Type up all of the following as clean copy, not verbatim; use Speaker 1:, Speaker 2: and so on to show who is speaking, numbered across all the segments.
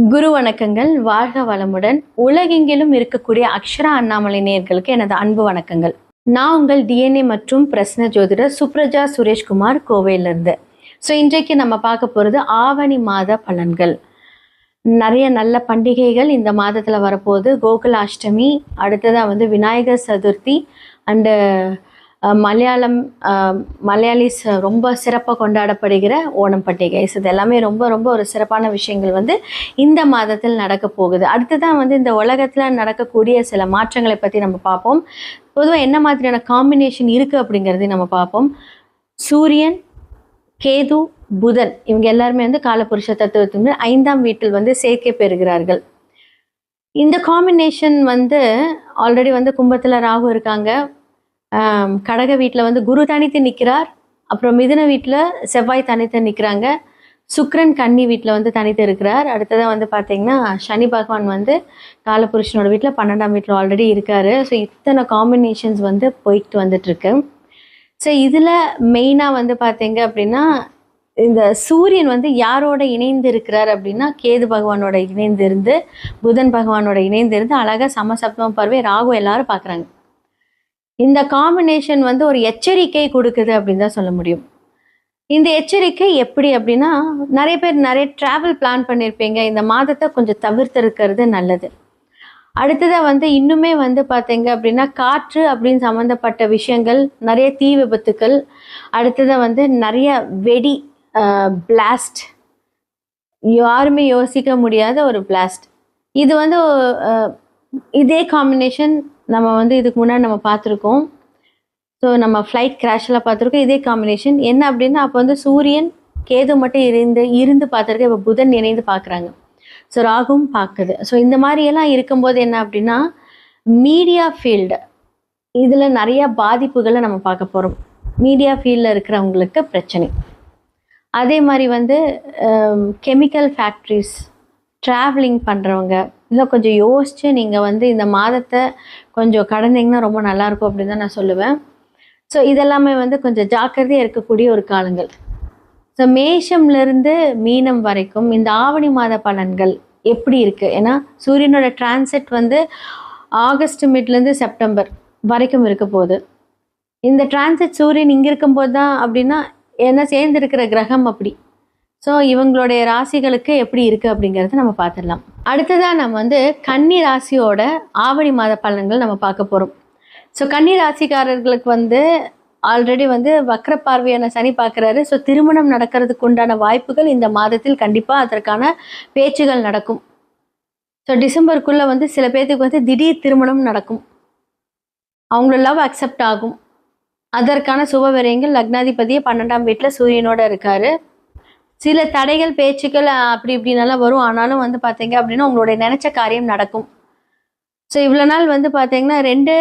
Speaker 1: குரு வணக்கங்கள். வாழ்க வளமுடன். உலகெங்கிலும் இருக்கக்கூடிய அக்ஷரா அண்ணாமலை நேயர்களுக்கு எனது அன்பு வணக்கங்கள். நான் உங்கள் டிஎன்ஏ மற்றும் பிரஸ்ன ஜோதிடர் சுப்ரஜா சுரேஷ்குமார், கோவையிலிருந்து. இன்றைக்கு நம்ம பார்க்க போகிறது ஆவணி மாத பலன்கள். நிறைய நல்ல பண்டிகைகள் இந்த மாதத்தில் வரப்போகுது. கோகுலாஷ்டமி, அடுத்ததாக விநாயகர் சதுர்த்தி அண்டு மலையாளிஸ் ரொம்ப சிறப்பாக கொண்டாடப்படுகிற ஓணம் பண்டிகை. இது எல்லாமே ரொம்ப ரொம்ப ஒரு சிறப்பான விஷயங்கள் இந்த மாதத்தில் நடக்க போகுது. அடுத்ததான் இந்த உலகத்தில் நடக்கக்கூடிய சில மாற்றங்களை பற்றி நம்ம பார்ப்போம். பொதுவாக என்ன மாதிரியான காம்பினேஷன் இருக்குது அப்படிங்கிறதையும் நம்ம பார்ப்போம். சூரியன், கேது, புதன் இவங்க எல்லாருமே காலபுருஷ தத்துவத்தின் 5ஆம் வீட்டில் சேர்க்கை பெறுகிறார்கள். இந்த காம்பினேஷன் ஆல்ரெடி கும்பத்தில் ராகு இருக்காங்க. கடக வீட்டில் குரு தனித்து நிற்கிறார். அப்புறம் மிதுன வீட்டில் செவ்வாய் தனித்து நிற்கிறாங்க. சுக்கிரன் கன்னி வீட்டில் தனித்து இருக்கிறார். அடுத்ததாக பார்த்தீங்கன்னா சனி பகவான் காலபுருஷனோட வீட்டில் 12ஆம் வீட்டில் ஆல்ரெடி இருக்கார். இத்தனை காம்பினேஷன்ஸ் போயிட்டு வந்துட்டுருக்கு. இதில் மெயினாக பார்த்தீங்க அப்படின்னா இந்த சூரியன் யாரோட இணைந்து இருக்கிறார் அப்படின்னா கேது பகவானோட இணைந்திருந்து, புதன் பகவானோட இணைந்திருந்து அழகாக சமசப்தம பார்வை ராகு எல்லாரும் பார்க்குறாங்க. இந்த காம்பினேஷன் ஒரு எச்சரிக்கை கொடுக்குது அப்படின்னு தான் சொல்ல முடியும். இந்த எச்சரிக்கை எப்படி அப்படின்னா, நிறைய பேர் நிறைய ட்ராவல் பிளான் பண்ணியிருப்பீங்க. இந்த மாதத்தை கொஞ்சம் தவிர்த்திருக்கிறது நல்லது. அடுத்ததாக இன்னுமே பார்த்தீங்க அப்படின்னா காற்று அப்படின்னு சம்மந்தப்பட்ட விஷயங்கள், நிறைய தீ விபத்துக்கள், அடுத்ததாக நிறைய வெடி பிளாஸ்ட், யாருமே யோசிக்க முடியாத ஒரு பிளாஸ்ட். இது இதே காம்பினேஷன் நம்ம இதுக்கு முன்னாடி நம்ம பார்த்துருக்கோம். நம்ம ஃப்ளைட் கிராஷெலாம் பார்த்துருக்கோம். இதே காம்பினேஷன் என்ன அப்படின்னா, அப்போ சூரியன் கேது மட்டும் இருந்து பார்த்துருக்கு. இப்போ புதன் இணைந்து பார்க்குறாங்க. ராகுவும் பார்க்குது. இந்த மாதிரியெல்லாம் இருக்கும்போது என்ன அப்படின்னா, மீடியா ஃபீல்டு இதில் நிறைய பாதிப்புகளை நம்ம பார்க்க போகிறோம். மீடியா ஃபீல்டில் இருக்கிறவங்களுக்கு பிரச்சனை. அதே மாதிரி கெமிக்கல் ஃபேக்ட்ரிஸ், ட்ராவலிங் பண்ணுறவங்க இதெல்லாம் கொஞ்சம் யோசித்து நீங்கள் இந்த மாதத்தை கொஞ்சம் கடந்தீங்கன்னா ரொம்ப நல்லாயிருக்கும் அப்படின்னு தான் நான் சொல்லுவேன். இதெல்லாமே கொஞ்சம் ஜாக்கிரதையாக இருக்கக்கூடிய ஒரு காலங்கள். மேஷம்லேருந்து மீனம் வரைக்கும் இந்த ஆவணி மாத பலன்கள் எப்படி இருக்குது? ஏன்னா சூரியனோட டிரான்சிட் ஆகஸ்ட் மிட்லேருந்து செப்டம்பர் வரைக்கும் இருக்க போகுது. இந்த டிரான்சிட் சூரியன் இங்கே இருக்கும்போது தான் அப்படின்னா என்ன சேர்ந்துருக்கிற கிரகம் அப்படி. இவங்களுடைய ராசிகளுக்கு எப்படி இருக்குது அப்படிங்கிறத நம்ம பார்த்துடலாம். அடுத்ததாக நம்ம கன்னி ராசியோட ஆவணி மாத பலன்கள் நம்ம பார்க்க போகிறோம். கன்னி ராசிக்காரர்களுக்கு ஆல்ரெடி வக்ர பார்வையான சனி பார்க்குறாரு. திருமணம் நடக்கிறதுக்கு உண்டான வாய்ப்புகள் இந்த மாதத்தில் கண்டிப்பாக அதற்கான பேச்சுகள் நடக்கும். டிசம்பருக்குள்ளே சில பேர்த்துக்கு திடீர் திருமணம் நடக்கும். அவங்கள லவ் அக்செப்ட் ஆகும். அதற்கான சுப விரயங்கள், லக்னாதிபதியே 12ஆம் வீட்டில் சூரியனோட இருக்கார். சில தடைகள், பேச்சுக்கள் அப்படி இப்படின்னாலாம் வரும். ஆனாலும் பார்த்தீங்க அப்படின்னா உங்களுடைய நினச்ச காரியம் நடக்கும். இவ்வளோ நாள் பார்த்தீங்கன்னா 2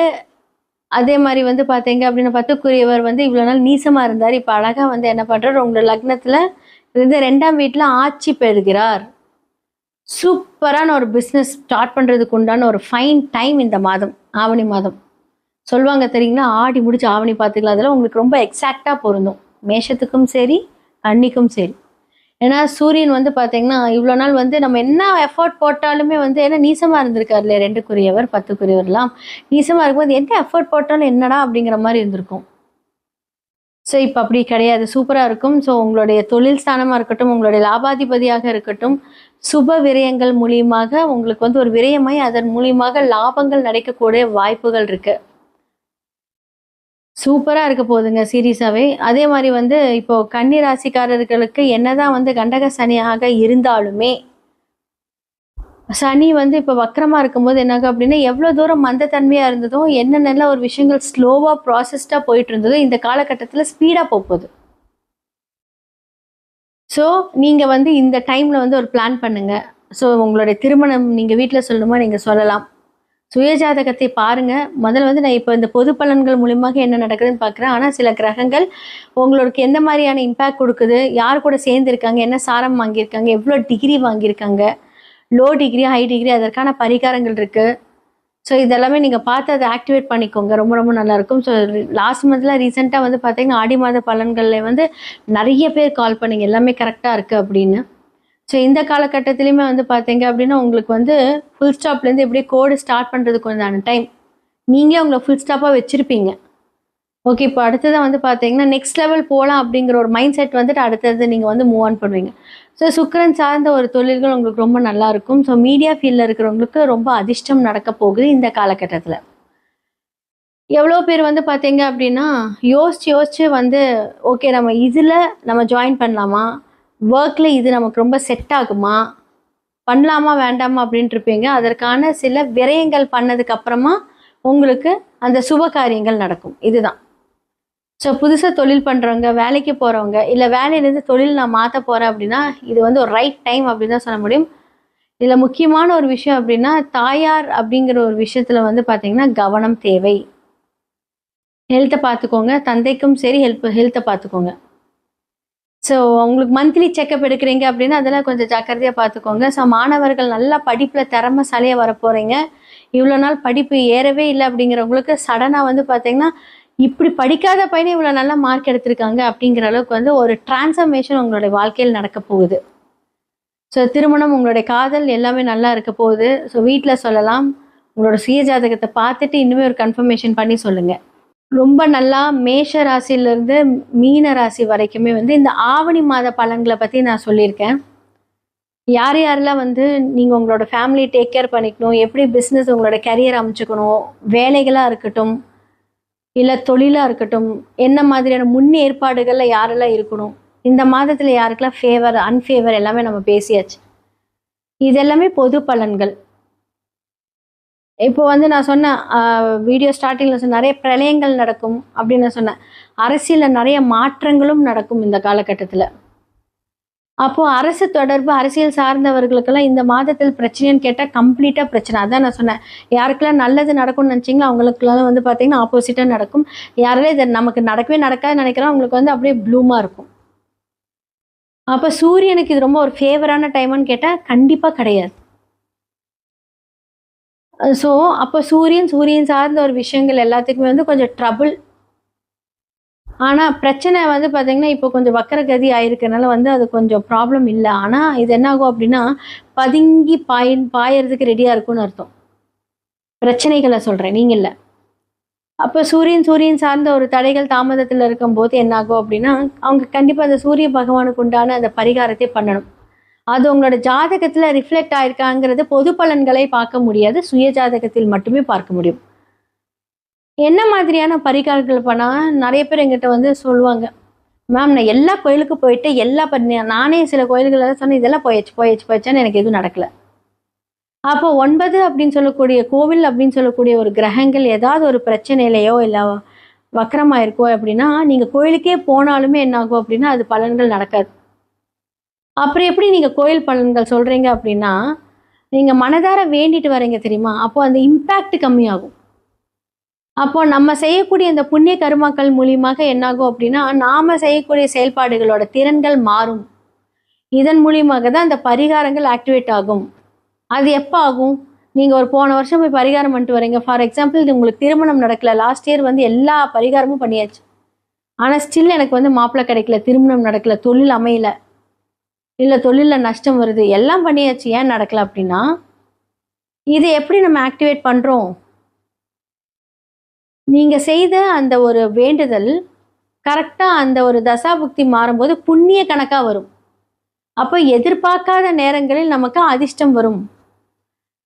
Speaker 1: அதே மாதிரி பார்த்தீங்க அப்படின்னா 10க்குரியவர் இவ்வளோ நாள் நீசமாக இருந்தார். இப்போ அழகாக என்ன பண்ணுறார், உங்களோட லக்னத்தில் இருந்து 2ஆம் வீட்டில் ஆட்சி பெறுகிறார். சூப்பரான ஒரு பிஸ்னஸ் ஸ்டார்ட் பண்ணுறதுக்கு உண்டான ஒரு ஃபைன் டைம் இந்த மாதம், ஆவணி மாதம். சொல்லுவாங்க தெரியுங்களா, ஆடி முடிச்சு ஆவணி பார்த்துக்கலாம். அதெல்லாம் உங்களுக்கு ரொம்ப எக்ஸாக்டாக பொருந்தும். மேஷத்துக்கும் சரி, கன்னிக்கும் சரி. ஏன்னா சூரியன் பார்த்தீங்கன்னா இவ்வளோ நாள் நம்ம என்ன எஃபர்ட் போட்டாலுமே ஏன்னா நீசமாக இருந்திருக்காருல்ல, 2க்குரியவர் 10க்குரியவர்லாம் நீசமாக இருக்கும்போது என்ன எஃபர்ட் போட்டாலும் என்னடா அப்படிங்கிற மாதிரி இருந்திருக்கும். இப்போ அப்படி கிடையாது, சூப்பராக இருக்கும். உங்களுடைய தொழில் ஸ்தானமாக இருக்கட்டும், உங்களுடைய லாபாதிபதியாக இருக்கட்டும், சுப விரயங்கள் மூலியமாக உங்களுக்கு ஒரு விரயமாய் அதன் மூலியமாக லாபங்கள் நடக்கக்கூடிய வாய்ப்புகள் இருக்குது. சூப்பராக இருக்க போகுதுங்க சீரியஸாகவே. அதே மாதிரி இப்போது கன்னி ராசிக்காரர்களுக்கு என்னதான் கண்டக சனியாக இருந்தாலுமே, சனி இப்போ வக்கரமாக இருக்கும்போது என்னாகும் அப்படின்னா, எவ்வளோ தூரம் மந்தத்தன்மையாக இருந்ததோ, என்னென்னலாம் ஒரு விஷயங்கள் ஸ்லோவாக ப்ராசஸ்டாக போயிட்டு இருந்ததோ இந்த காலகட்டத்தில் ஸ்பீடாக போகுது. நீங்கள் இந்த டைமில் ஒரு பிளான் பண்ணுங்கள். உங்களுடைய திருமணம் நீங்கள் வீட்டில் சொல்லணுமா, நீங்கள் சொல்லலாம். சுயஜாதகத்தை பாருங்கள். முதல்ல நான் இப்போ இந்த பொது பலன்கள் மூலியமாக என்ன நடக்குதுன்னு பார்க்குறேன். ஆனால் சில கிரகங்கள் உங்களுக்கு எந்த மாதிரியான இம்பேக்ட் கொடுக்குது, யார் கூட சேர்ந்துருக்காங்க, என்ன சாரம் வாங்கியிருக்காங்க, எவ்வளோ டிகிரி வாங்கியிருக்காங்க, லோ டிகிரி, ஹை டிகிரி, அதற்கான பரிகாரங்கள் இருக்குது. இதெல்லாமே நீங்கள் பார்த்து அதை ஆக்டிவேட் பண்ணிக்கோங்க. ரொம்ப ரொம்ப நல்லாயிருக்கும். லாஸ்ட் மந்தில் ரீசெண்டாக பார்த்தீங்கன்னா ஆடி மாத பலன்களில் நிறைய பேர் கால் பண்ணிங்க எல்லாமே கரெக்டாக இருக்குது அப்படின்னு. ஸோ இந்த காலகட்டத்திலையுமே வந்து பார்த்தீங்க அப்படின்னா உங்களுக்கு வந்து ஃபுல் ஸ்டாப்லேருந்து எப்படியே கோடு ஸ்டார்ட் பண்ணுறதுக்கு உண்டான டைம் நீங்களே உங்களை ஃபுல் ஸ்டாப்பாக வச்சுருப்பீங்க. ஓகே, இப்போ அடுத்ததான் வந்து பார்த்தீங்கன்னா நெக்ஸ்ட் லெவல் போகலாம் அப்படிங்கிற ஒரு மைண்ட் செட் வந்துட்டு அடுத்தது நீங்கள் வந்து மூவ் ஆன் பண்ணுவீங்க. ஸோ சுக்கிரன் சார்ந்த ஒரு தொழில்கள் உங்களுக்கு ரொம்ப நல்லா இருக்கும். ஸோ மீடியா ஃபீல்டில் இருக்கிறவங்களுக்கு ரொம்ப அதிர்ஷ்டம் நடக்க போகுது இந்த காலகட்டத்தில். எவ்வளோ பேர் வந்து பார்த்தீங்க அப்படின்னா யோசிச்சு வந்து ஓகே நம்ம இதில் நம்ம ஜாயின் பண்ணலாமா, ஒர்க்கில் இது நமக்கு ரொம்ப செட் ஆகுமா, பண்ணலாமா வேண்டாமா அப்படின்ட்டு இருப்பீங்க. அதற்கான சில விரயங்கள் பண்ணதுக்கு அப்புறமா உங்களுக்கு அந்த சுப காரியங்கள் நடக்கும். இதுதான். ஸோ புதுசாக தொழில் பண்ணுறவங்க, வேலைக்கு போகிறவங்க, இல்லை வேலையிலேருந்து தொழில் நான் மாற்ற போகிறேன் அப்படின்னா இது வந்து ஒரு ரைட் டைம் அப்படின்னு தான் சொல்ல முடியும். இதில் முக்கியமான ஒரு விஷயம் அப்படின்னா தாயார் அப்படிங்கிற ஒரு விஷயத்தில் வந்து பார்த்தீங்கன்னா கவனம் தேவை. ஹெல்த்தை பார்த்துக்கோங்க. தந்தைக்கும் சரி ஹெல்த்தை பார்த்துக்கோங்க. ஸோ உங்களுக்கு மந்த்லி செக்கப் எடுக்கிறீங்க அப்படின்னா அதெல்லாம் கொஞ்சம் ஜாக்கிரதையாக பார்த்துக்கோங்க. ஸோ மாணவர்கள் நல்லா படிப்பில் திறமைசாலியாக வர போகிறீங்க. இவ்வளோ நாள் படிப்பு ஏறவே இல்லை அப்படிங்கிறவங்களுக்கு சடனாக வந்து பார்த்தீங்கன்னா இப்படி படிக்காத பையனை இவ்வளோ நல்லா மார்க் எடுத்திருக்காங்க அப்படிங்கிற அளவுக்கு வந்து ஒரு டிரான்ஸ்ஃபர்மேஷன் உங்களுடைய வாழ்க்கையில் நடக்க போகுது. ஸோ திருமணம், உங்களுடைய காதல் எல்லாமே நல்லா இருக்க போகுது. ஸோ வீட்டில் சொல்லலாம். உங்களோட சுய ஜாதகத்தை பார்த்துட்டு இன்னுமே ஒரு கன்ஃபர்மேஷன் பண்ணி சொல்லுங்கள். ரொம்ப நல்லா மேஷ ராசியிலேருந்து மீன ராசி வரைக்குமே வந்து இந்த ஆவணி மாத பலன்களை பற்றி நான் சொல்லியிருக்கேன். யார் யாரெல்லாம் வந்து நீங்கள் உங்களோட ஃபேமிலி டேக் கேர் பண்ணிக்கணும், எப்படி பிஸ்னஸ் உங்களோட கரியர் அமைச்சுக்கணும், வேலைகளாக இருக்கட்டும் இல்லை தொழிலாக இருக்கட்டும், என்ன மாதிரியான முன்னேற்பாடுகளில் யாரெல்லாம் இருக்கணும், இந்த மாதத்தில் யாருக்கெல்லாம் ஃபேவர் அன்ஃபேவர் எல்லாமே நம்ம பேசியாச்சு. இதெல்லாமே பொது பலன்கள். இப்போ வந்து நான் சொன்ன வீடியோ ஸ்டார்டிங்கில் நிறைய பிரளயங்கள் நடக்கும் அப்படின்னு நான் சொன்னேன். அரசியலில் நிறைய மாற்றங்களும் நடக்கும் இந்த காலகட்டத்தில். அப்போது அரசு தொடர்பு, அரசியல் சார்ந்தவர்களுக்கெல்லாம் இந்த மாதத்தில் பிரச்சனைன்னு கேட்டால் கம்ப்ளீட்டாக பிரச்சனை. அதான் நான் சொன்னேன், யாருக்கெல்லாம் நல்லது நடக்கும்னு நினச்சிங்களோ அவங்களுக்குலாம் வந்து பார்த்திங்கன்னா ஆப்போசிட்டாக நடக்கும். யாரெல்லாம் இதை நமக்கு நடக்கவே நடக்காதுன்னு நினைக்கிறோம் அவங்களுக்கு வந்து அப்படியே ப்ளூமாக இருக்கும். அப்போ சூரியனுக்கு இது ரொம்ப ஒரு ஃபேவரான டைம்னு கேட்டால் கண்டிப்பாக கிடையாது. ஸோ அப்போ சூரியன் சார்ந்த ஒரு விஷயங்கள் எல்லாத்துக்குமே வந்து கொஞ்சம் ட்ரபுள். ஆனால் பிரச்சனை வந்து பார்த்திங்கன்னா இப்போ கொஞ்சம் வக்கரகதி ஆயிருக்கனால வந்து அது கொஞ்சம் ப்ராப்ளம் இல்லை. ஆனால் இது என்ன ஆகும் அப்படின்னா பதுங்கி பாயறதுக்கு ரெடியாக இருக்கும்னு அர்த்தம். பிரச்சனைகளை சொல்கிறேன், நீங்கள் இல்லை. அப்போ சூரியன் சார்ந்த ஒரு தடைகள் தாமதத்தில் இருக்கும்போது என்ன ஆகும் அப்படின்னா அவங்க கண்டிப்பாக அந்த சூரிய பகவானுக்கு உண்டான அந்த பரிகாரத்தை பண்ணணும். அது உங்களோட ஜாதகத்தில் ரிஃப்ளெக்ட் ஆயிருக்காங்கிறது பொது பலன்களை பார்க்க முடியாது, சுய ஜாதகத்தில் மட்டுமே பார்க்க முடியும். என்ன மாதிரியான பரிகாரங்கள் பண்ணால் நிறைய பேர் எங்கிட்ட வந்து சொல்லுவாங்க, மேம் நான் எல்லா கோயிலுக்கும் போயிட்டு நானே சில கோயில்களெல்லாம் சொன்னேன், இதெல்லாம் போயாச்சுன்னு எனக்கு எதுவும் நடக்கலை. அப்போ 9 அப்படின்னு சொல்லக்கூடிய கோவில் அப்படின்னு சொல்லக்கூடிய ஒரு கிரகங்கள் ஏதாவது ஒரு பிரச்சனையிலையோ இல்லை வக்கரமாக இருக்கோ அப்படின்னா நீங்கள் கோயிலுக்கே போனாலுமே என்ன ஆகும் அப்படின்னா அது பலன்கள் நடக்காது. அப்புறம் எப்படி நீங்கள் கோயில் பலன்கள் சொல்கிறீங்க அப்படின்னா நீங்கள் மனதார வேண்டிட்டு வரீங்க தெரியுமா, அப்போது அந்த இம்பேக்ட் கம்மியாகும். அப்போது நம்ம செய்யக்கூடிய இந்த புண்ணிய கர்மாக்கள் மூலியமாக என்னாகும் அப்படின்னா நாம் செய்யக்கூடிய செயல்பாடுகளோட திறன்கள் மாறும். இதன் மூலியமாக தான் அந்த பரிகாரங்கள் ஆக்டிவேட் ஆகும். அது எப்போ ஆகும், நீங்கள் ஒரு போன வருஷம் போய் பரிகாரம் பண்ணிட்டு வரீங்க. ஃபார் எக்ஸாம்பிள் இது உங்களுக்கு திருமணம் நடக்கலை, லாஸ்ட் இயர் வந்து எல்லா பரிகாரமும் பண்ணியாச்சு, ஆனால் ஸ்டில் எனக்கு வந்து மாப்பிள்ளை கிடைக்கல, திருமணம் நடக்கலை, தொழில் அமையலை, இல்லை தொழிலில் நஷ்டம் வருது, எல்லாம் பண்ணியாச்சு, ஏன் நடக்கலை அப்படின்னா இதை எப்படி நம்ம ஆக்டிவேட் பண்ணுறோம்? நீங்கள் செய்த அந்த ஒரு வேண்டுதல் கரெக்டாக அந்த ஒரு தசாபுக்தி மாறும்போது புண்ணிய கணக்காக வரும். அப்போ எதிர்பார்க்காத நேரங்களில் நமக்கு அதிர்ஷ்டம் வரும்.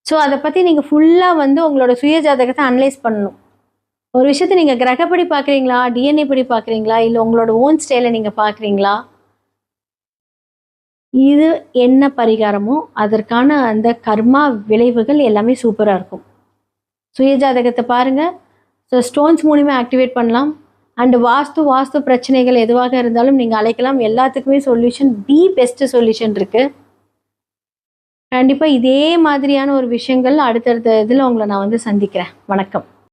Speaker 1: ஸோ அதை பற்றி நீங்கள் ஃபுல்லாக வந்து உங்களோட சுய ஜாதகத்தை அனலைஸ் பண்ணணும். ஒரு விஷயத்தை நீங்கள் கிரகப்படி பார்க்குறீங்களா, டிஎன்ஏ படி பார்க்குறீங்களா, இல்லை உங்களோட ஓன் ஸ்டைலை நீங்கள் பார்க்குறீங்களா, இது என்ன பரிகாரமோ அதற்கான அந்த கர்மா விளைவுகள் எல்லாமே சூப்பராக இருக்கும். சுய ஜாதகத்தை பாருங்கள். ஸோ ஸ்டோன்ஸ் மூலிமா ஆக்டிவேட் பண்ணலாம். அண்டு வாஸ்து பிரச்சனைகள் எதுவாக இருந்தாலும் நீங்கள் அழைக்கலாம். எல்லாத்துக்குமே சொல்யூஷன், தி பெஸ்ட் சொல்யூஷன் இருக்குது. கண்டிப்பாக இதே மாதிரியான ஒரு விஷயங்கள் அடுத்தடுத்த இதில் உங்களை நான் வந்து சந்திக்கிறேன். வணக்கம்.